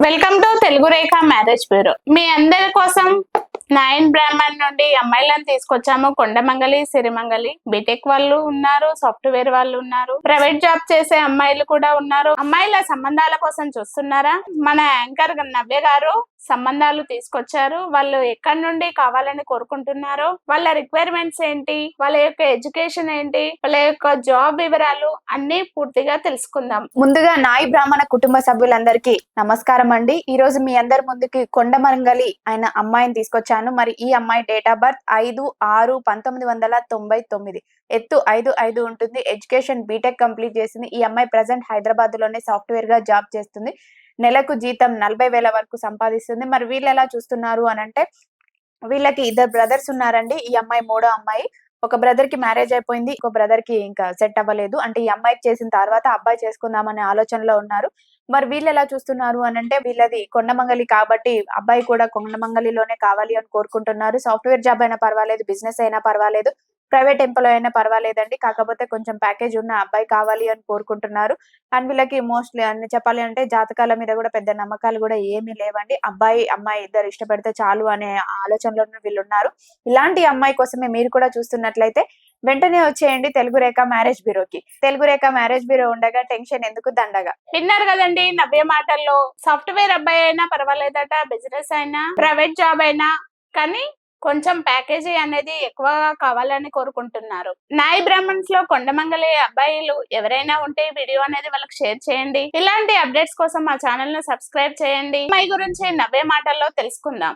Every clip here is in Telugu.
Welcome to Telugu Rekha marriage bureau. మీ అందరి కోసం నైన్ బ్రాహ్మణ్ నుండి అమ్మాయిలను తీసుకొచ్చాము. కొండమంగళి, సిరిమంగళి, బీటెక్ వాళ్ళు ఉన్నారు, సాఫ్ట్వేర్ వాళ్ళు ఉన్నారు, ప్రైవేట్ జాబ్ చేసే అమ్మాయిలు కూడా ఉన్నారు. అమ్మాయిల సంబంధాల కోసం చూస్తున్నారా? మన యాంకర్ నవ్య గారు సంబంధాలు తీసుకొచ్చారు. వాళ్ళు ఎక్కడి నుండి కావాలని కోరుకుంటున్నారో, వాళ్ళ రిక్వైర్మెంట్స్ ఏంటి, వాళ్ళ యొక్క ఎడ్యుకేషన్ ఏంటి, వాళ్ళ యొక్క జాబ్ వివరాలు అన్ని పూర్తిగా తెలుసుకుందాం. ముందుగా నాయి బ్రాహ్మణ కుటుంబ సభ్యులందరికీ నమస్కారం అండి. ఈ రోజు మీ అందరి ముందుకి కొండమంగళి అయిన అమ్మాయిని తీసుకొచ్చాను. మరి ఈ అమ్మాయి డేట్ ఆఫ్ బర్త్ 5/6/1999, ఎత్తు 5'5" ఉంటుంది. ఎడ్యుకేషన్ బీటెక్ కంప్లీట్ చేసింది. ఈ అమ్మాయి ప్రజెంట్ హైదరాబాద్ లోనే సాఫ్ట్వేర్ గా జాబ్ చేస్తుంది. నెలకు జీతం 40,000 వరకు సంపాదిస్తుంది. మరి వీళ్ళు ఎలా చూస్తున్నారు అనంటే, వీళ్ళకి ఇద్దరు బ్రదర్స్ ఉన్నారండి. ఈ అమ్మాయి మూడో అమ్మాయి. ఒక బ్రదర్ కి మ్యారేజ్ అయిపోయింది, ఇంకో బ్రదర్ కి ఇంకా సెట్ అవ్వలేదు. అంటే ఈ అమ్మాయికి చేసిన తర్వాత అబ్బాయి చేసుకుందామనే ఆలోచనలో ఉన్నారు. మరి వీళ్ళు ఎలా చూస్తున్నారు అనంటే, వీళ్ళది కొండమంగళి కాబట్టి అబ్బాయి కూడా కొండమంగళిలోనే కావాలి అని కోరుకుంటున్నారు. సాఫ్ట్వేర్ జాబ్ అయినా పర్వాలేదు, బిజినెస్ అయినా పర్వాలేదు, ప్రైవేట్ ఎంప్లాయ్ అయినా పర్వాలేదండి. కాకపోతే కొంచెం ప్యాకేజ్ ఉన్న అబ్బాయి కావాలి అని కోరుకుంటున్నారు. అండ్ వీళ్ళకి మోస్ట్లీ అన్ని చెప్పాలి అంటే జాతకాల మీద కూడా పెద్ద నమ్మకాలు కూడా ఏమీ లేవండి. అబ్బాయి అమ్మాయి ఇద్దరు ఇష్టపడితే చాలు అనే ఆలోచనలో వీళ్ళు ఉన్నారు. ఇలాంటి అమ్మాయి కోసమే మీరు కూడా చూస్తున్నట్లయితే వెంటనే వచ్చేయండి Telugu Rekha marriage బ్యూరోకి. Telugu Rekha marriage bureau ఉండగా టెన్షన్ ఎందుకు దండగా. విన్నారు కదండి నవ్య మాటల్లో. సాఫ్ట్వేర్ అబ్బాయి అయినా పర్వాలేదట, బిజినెస్ అయినా, ప్రైవేట్ జాబ్ అయినా, కానీ కొంచెం ప్యాకేజీ అనేది ఎక్కువగా కావాలని కోరుకుంటున్నారు. నాయి బ్రాహ్మణ్స్ లో కొండమంగళి అబ్బాయిలు ఎవరైనా ఉంటే వీడియో అనేది వాళ్ళకి షేర్ చేయండి. ఇలాంటి అప్డేట్స్ కోసం మా ఛానల్ ను సబ్స్క్రైబ్ చేయండి. అమ్మాయి గురించి నవ్య మాటల్లో తెలుసుకుందాం.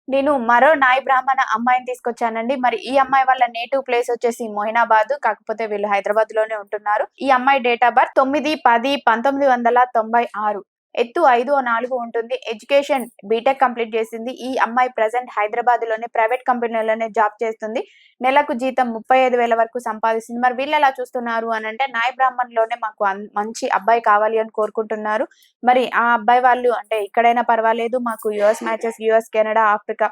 నేను మరో నాయి బ్రాహ్మణ అమ్మాయిని తీసుకొచ్చానండి. మరి ఈ అమ్మాయి వాళ్ళ నేటివ్ ప్లేస్ వచ్చేసి మొయినాబాద్, కాకపోతే వీళ్ళు హైదరాబాద్ లోనే ఉంటున్నారు. ఈ అమ్మాయి డేట్ ఆఫ్ బర్త్ 9/10/1996, ఎత్తు 5'4" ఉంటుంది. ఎడ్యుకేషన్ బీటెక్ కంప్లీట్ చేసింది. ఈ అమ్మాయి ప్రజెంట్ హైదరాబాద్ లోనే ప్రైవేట్ కంపెనీలోనే జాబ్ చేస్తుంది. నెలకు జీతం 35,000 వరకు సంపాదిస్తుంది. మరి వీళ్ళు ఎలా చూస్తున్నారు అని అంటే, నాయ బ్రాహ్మణ్ లోనే మాకు మంచి అబ్బాయి కావాలి అని కోరుకుంటున్నారు. మరి ఆ అబ్బాయి వాళ్ళు అంటే ఎక్కడైనా పర్వాలేదు, మాకు US matches, US, Canada, Africa,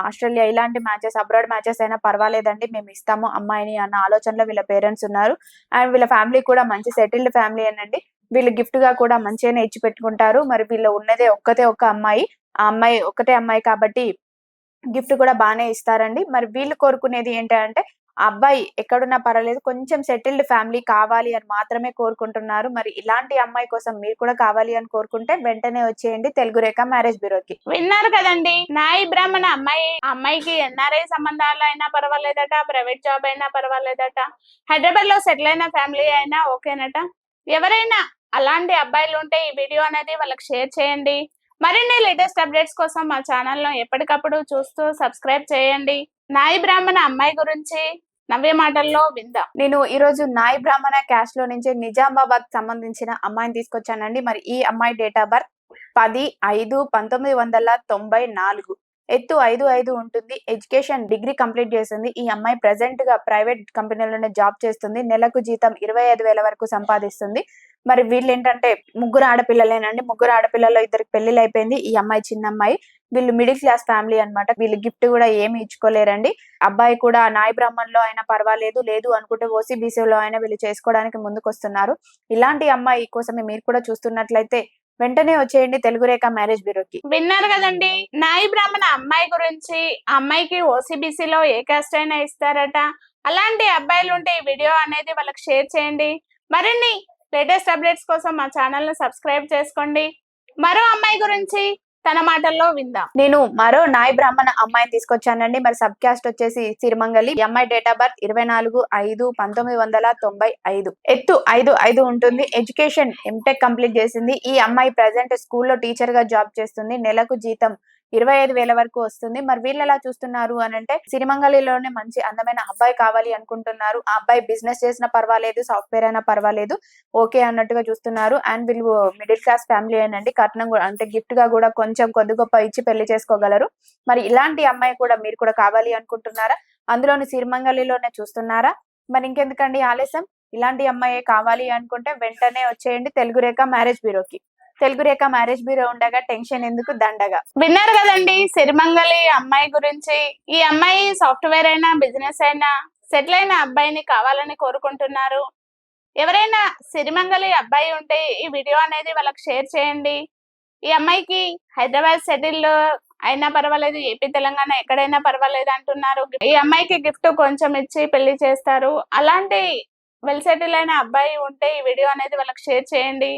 Australia ఇలాంటి మ్యాచెస్, అబ్రాడ్ మ్యాచెస్ అయినా పర్వాలేదండి, మేము ఇస్తాము అమ్మాయిని అన్న ఆలోచనలో వీళ్ళ పేరెంట్స్ ఉన్నారు. అండ్ వీళ్ళ ఫ్యామిలీ కూడా మంచి సెటిల్డ్ ఫ్యామిలీ అనండి. వీళ్ళు గిఫ్ట్ గా కూడా మంచిగానే ఇచ్చి పెట్టుకుంటారు. మరి వీళ్ళు ఉన్నదే ఒక్క అమ్మాయి. ఆ అమ్మాయి ఒకటే అమ్మాయి కాబట్టి గిఫ్ట్ కూడా బాగానే ఇస్తారండి. మరి వీళ్ళు కోరుకునేది ఏంటంటే, అబ్బాయి ఎక్కడున్నా పర్వాలేదు, కొంచెం సెటిల్డ్ ఫ్యామిలీ కావాలి అని మాత్రమే కోరుకుంటున్నారు. మరి ఇలాంటి అమ్మాయి కోసం మీరు కూడా కావాలి అని కోరుకుంటే వెంటనే వచ్చేయండి తెలుగు రేఖ మ్యారేజ్ బ్యూరోకి. విన్నారు కదండి, నాయి బ్రాహ్మణ అమ్మాయికి ఎన్ఆర్ఐ సంబంధాలు అయినా పర్వాలేదట, ప్రైవేట్ జాబ్ అయినా పర్వాలేదట, హైదరాబాద్ లో సెటిల్ అయిన ఫ్యామిలీ అయినా ఓకేనట. ఎవరైనా అలాంటి అబ్బాయిలు ఉంటే ఈ వీడియో అనేది వాళ్ళకి షేర్ చేయండి. మరిన్ని లేటెస్ట్ అప్డేట్స్ కోసం మా ఛానల్ ను ఎప్పటికప్పుడు చూస్తూ సబ్స్క్రైబ్ చేయండి. నాయి బ్రాహ్మణ అమ్మాయి గురించి నవ్య మాటల్లో విందాం. నేను ఈ రోజు నాయి బ్రాహ్మణ క్యాస్ట్ లో నుంచి నిజామాబాద్ సంబంధించిన అమ్మాయిని తీసుకొచ్చానండి. మరి ఈ అమ్మాయి డేట్ ఆఫ్ బర్త్ 10/5/1994, ఎత్తు 5'5" ఉంటుంది. ఎడ్యుకేషన్ డిగ్రీ కంప్లీట్ చేసింది. ఈ అమ్మాయి ప్రెసెంట్ గా ప్రైవేట్ కంపెనీలోనే జాబ్ చేస్తుంది. నెలకు జీతం 25,000 వరకు సంపాదిస్తుంది. మరి వీళ్ళు ఏంటంటే ముగ్గురు ఆడపిల్లలేనండి. ముగ్గురు ఆడపిల్లల్లో ఇద్దరికి పెళ్లిళ్ళు అయిపోయింది. ఈ అమ్మాయి చిన్న అమ్మాయి. వీళ్ళు మిడిల్ క్లాస్ ఫ్యామిలీ అన్నమాట. వీళ్ళు గిఫ్ట్ కూడా ఏమి ఇచ్చుకోలేరండి. అబ్బాయి కూడా నాయ బ్రాహ్మణ్ లో అయినా పర్వాలేదు, లేదు అనుకుంటే ఓసీబీసీలో అయినా వీళ్ళు చేసుకోవడానికి ముందుకు వస్తున్నారు. ఇలాంటి అమ్మాయి కోసమే మీరు కూడా చూస్తున్నట్లయితే వెంటనే వచ్చేయండి తెలుగు రేఖ మ్యారేజ్ బ్యూరోకి. విన్నారు కదండి నాయి బ్రాహ్మణ అమ్మాయి గురించి. ఆ అమ్మాయికి ఓసీబీసీలో ఏ కాస్ట్ అయినా ఇస్తారట. అలాంటి అబ్బాయిలు ఉంటే ఈ వీడియో అనేది వాళ్ళకి షేర్ చేయండి. మరిన్ని లేటెస్ట్ అప్డేట్స్ కోసం మా ఛానల్ ను సబ్స్క్రైబ్ చేసుకోండి. మరో అమ్మాయి గురించి తన మాటల్లో విందాం. నేను మరో నాయ బ్రాహ్మణ అమ్మాయిని తీసుకొచ్చానండి. మరి సబ్ క్యాస్ట్ వచ్చేసి సిరిమంగళి. ఈ అమ్మాయి డేట్ ఆఫ్ బర్త్ 24/5/1995, ఎత్తు 5'5" ఉంటుంది. ఎడ్యుకేషన్ ఎంటెక్ కంప్లీట్ చేసింది. ఈ అమ్మాయి ప్రెసెంట్ స్కూల్లో టీచర్ గా జాబ్ చేస్తుంది. నెలకు జీతం 25,000 వరకు వస్తుంది. మరి వీళ్ళు ఎలా చూస్తున్నారు అని అంటే, సిరిమంగళిలోనే మంచి అందమైన అబ్బాయి కావాలి అనుకుంటున్నారు. ఆ అబ్బాయి బిజినెస్ చేసినా పర్వాలేదు, సాఫ్ట్వేర్ అయినా పర్వాలేదు, ఓకే అన్నట్టుగా చూస్తున్నారు. అండ్ వీళ్ళు మిడిల్ క్లాస్ ఫ్యామిలీ ఏనండి. కట్నం కూడా అంటే గిఫ్ట్ గా కూడా కొంచెం కొద్ది గొప్ప ఇచ్చి పెళ్లి చేసుకోగలరు. మరి ఇలాంటి అమ్మాయి కూడా మీరు కూడా కావాలి అనుకుంటున్నారా? అందులోని సిరిమంగళిలోనే చూస్తున్నారా? మరి ఇంకెందుకండి ఆలస్యం? ఇలాంటి అమ్మాయి కావాలి అనుకుంటే వెంటనే వచ్చేయండి Telugu Rekha marriage బ్యూరోకి. Telugu Rekha marriage bureau ఉండగా టెన్షన్ ఎందుకు దండగా. విన్నారు కదండి సిరిమంగళి అమ్మాయి గురించి. ఈ అమ్మాయి సాఫ్ట్వేర్ అయినా, బిజినెస్ అయినా, సెటిల్ అయిన అబ్బాయిని కావాలని కోరుకుంటున్నారు. ఎవరైనా సిరిమంగళి అబ్బాయి ఉంటే ఈ వీడియో అనేది వాళ్ళకి షేర్ చేయండి. ఈ అమ్మాయికి హైదరాబాద్ సెటిల్ అయినా పర్వాలేదు, ఏపీ తెలంగాణ ఎక్కడైనా పర్వాలేదు అంటున్నారు. ఈ అమ్మాయికి గిఫ్ట్ కొంచెం ఇచ్చి పెళ్లి చేస్తారు. అలాంటి వెల్ సెటిల్ అయిన అబ్బాయి ఉంటే ఈ వీడియో అనేది వాళ్ళకి షేర్ చేయండి.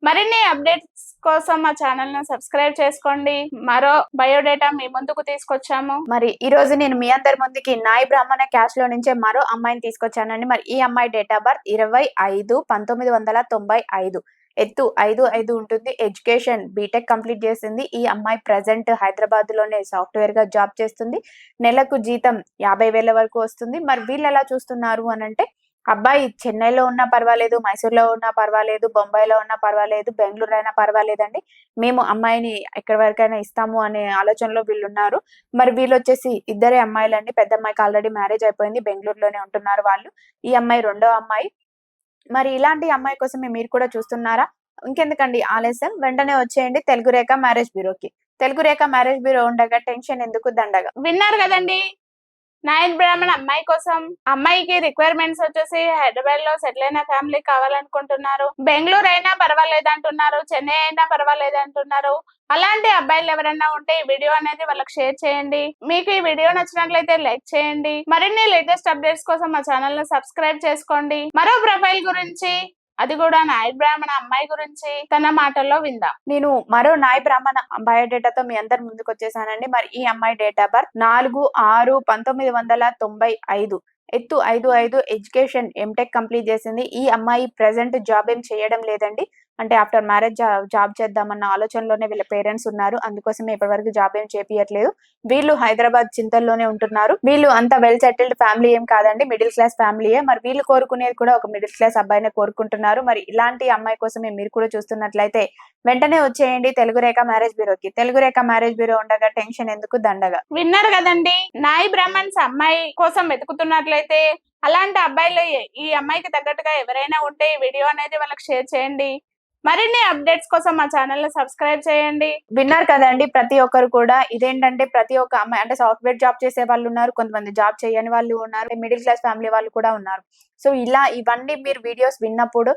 మరిన్ని అప్డేట్స్ కోసం మా ఛానల్ ను సబ్స్క్రైబ్ చేసుకోండి. మరో బయోడేటా మీ ముందుకు తీసుకొచ్చాము. మరి ఈ రోజు నేను మీ అందరి ముందుకి నాయి బ్రాహ్మణ క్యాస్ట్ లో నుంచే మరో అమ్మాయిని తీసుకొచ్చానండి. మరి ఈ అమ్మాయి డేట్ ఆఫ్ బర్త్ 25/1995. ఎత్తు 5'5" ఉంటుంది. ఎడ్యుకేషన్ బీటెక్ కంప్లీట్ చేసింది. ఈ అమ్మాయి ప్రజెంట్ హైదరాబాద్ లోనే సాఫ్ట్వేర్ గా జాబ్ చేస్తుంది. నెలకు జీతం 50,000 వరకు వస్తుంది. మరి వీళ్ళు ఎలా చూస్తున్నారు అనంటే, అబ్బాయి చెన్నైలో ఉన్నా పర్వాలేదు, మైసూర్లో ఉన్నా పర్వాలేదు, బొంబాయిలో ఉన్నా పర్వాలేదు, బెంగళూరు అయినా పర్వాలేదండి, మేము అమ్మాయిని ఎక్కడి వరకైనా ఇస్తాము అనే ఆలోచనలో వీళ్ళు ఉన్నారు. మరి వీళ్ళు వచ్చేసి ఇద్దరే అమ్మాయిలండి. పెద్ద అమ్మాయికి ఆల్రెడీ మ్యారేజ్ అయిపోయింది, బెంగళూరులోనే ఉంటున్నారు వాళ్ళు. ఈ అమ్మాయి రెండో అమ్మాయి. మరి ఇలాంటి అమ్మాయి కోసమే మీరు కూడా చూస్తున్నారా? ఇంకెందుకండి ఆలస్యం, వెంటనే వచ్చేయండి Telugu Rekha marriage బ్యూరోకి. Telugu Rekha marriage bureau ఉండగా టెన్షన్ ఎందుకు, దండగా. విన్నారు కదండి, నాయన్ బ్రాహ్మణ్ అమ్మాయి కోసం. అమ్మాయికి రిక్వైర్మెంట్స్ వచ్చేసి హైదరాబాద్ లో సెటిల్ అయిన ఫ్యామిలీ కావాలనుకుంటున్నారు. బెంగళూరు అయినా పర్వాలేదు అంటున్నారు, చెన్నై అయినా పర్వాలేదు అంటున్నారు. అలాంటి అబ్బాయిలు ఎవరైనా ఉంటే ఈ వీడియో అనేది వాళ్ళకి షేర్ చేయండి. మీకు ఈ వీడియో నచ్చినట్లయితే లైక్ చేయండి. మరిన్ని లేటెస్ట్ అప్డేట్స్ కోసం మా ఛానల్ ను సబ్స్క్రైబ్ చేసుకోండి. మరో ప్రొఫైల్ గురించి, అది కూడా నాయ బ్రాహ్మణ అమ్మాయి గురించి తన మాటల్లో విందాం. నేను మరో నాయ బ్రాహ్మణ బయోడేటాతో మీ అందరి ముందుకు వచ్చేసానండి. మరి ఈ అమ్మాయి డేట్ ఆఫ్ బర్త్ 4/6/1995. ఎత్తు 5'5", ఎడ్యుకేషన్ ఎంటెక్ కంప్లీట్ చేసింది. ఈ అమ్మాయి ప్రెసెంట్ జాబ్ ఏం చేయడం లేదండి. అంటే ఆఫ్టర్ మ్యారేజ్ జాబ్ చేద్దామన్న ఆలోచనలోనే వీళ్ళ పేరెంట్స్ ఉన్నారు. అందుకోసమే ఇప్పటి వరకు జాబ్ ఏం చేపియట్లేదు. వీళ్ళు హైదరాబాద్ చింతల్లోనే ఉంటున్నారు. వీళ్ళు అంత వెల్ సెటిల్డ్ ఫ్యామిలీ ఏం కాదండి, మిడిల్ క్లాస్ ఫ్యామిలీయే. మరి వీళ్ళు కోరుకునేది కూడా ఒక మిడిల్ క్లాస్ అబ్బాయినే కోరుకుంటున్నారు. మరి ఇలాంటి అమ్మాయి కోసమే మీరు కూడా చూస్తున్నట్లయితే వెంటనే వచ్చేయండి Telugu Rekha marriage బ్యూరోకి. Telugu Rekha marriage bureau ఉండగా టెన్షన్ ఎందుకు, దండగా. విన్నారు కదండి, నాయి బ్రాహ్మణ్స్ అమ్మాయి కోసం వెతుకుతున్నట్లయితే అలాంటి అబ్బాయిలు ఈ అమ్మాయికి తగ్గట్టుగా ఎవరైనా ఉంటే ఈ వీడియో అనేది వాళ్ళకి షేర్ చేయండి. మరిన్ని అప్డేట్స్ కోసం మా ఛానల్ ని సబ్స్క్రైబ్ చేయండి. విన్నారు కదండి, ప్రతి ఒక్కరు కూడా ఇదేంటంటే, ప్రతి ఒక్క అమ్మాయి అంటే సాఫ్ట్వేర్ జాబ్ చేసే వాళ్ళు ఉన్నారు, కొంతమంది జాబ్ చేయని వాళ్ళు ఉన్నారు, మిడిల్ క్లాస్ ఫ్యామిలీ వాళ్ళు కూడా ఉన్నారు. సో ఇలా ఇవన్నీ మీరు వీడియోస్ విన్నప్పుడు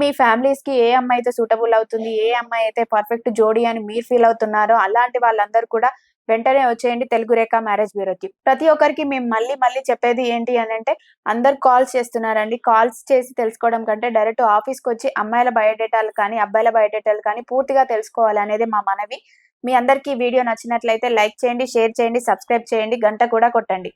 మీ ఫ్యామిలీస్ కి ఏ అమ్మాయి అయితే సూటబుల్ అవుతుంది, ఏ అమ్మాయి అయితే పర్ఫెక్ట్ జోడీ అని మీరు ఫీల్ అవుతున్నారో అలాంటి వాళ్ళందరూ కూడా వెంటనే వచ్చేయండి తెలుగు రేఖ మ్యారేజ్ బ్యూరోకి. ప్రతి ఒక్కరికి మేము మళ్ళీ చెప్పేది ఏంటి అని అంటే, అందరు కాల్స్ చేస్తున్నారండి. కాల్స్ చేసి తెలుసుకోవడం కంటే డైరెక్ట్ ఆఫీస్కి వచ్చి అమ్మాయిల బయోడేటాలు కానీ అబ్బాయిల బయోడేటాలు కానీ పూర్తిగా తెలుసుకోవాలి అనేది మా మనవి. మీ అందరికీ వీడియో నచ్చినట్లయితే లైక్ చేయండి, షేర్ చేయండి, సబ్స్క్రైబ్ చేయండి, గంట కూడా కొట్టండి.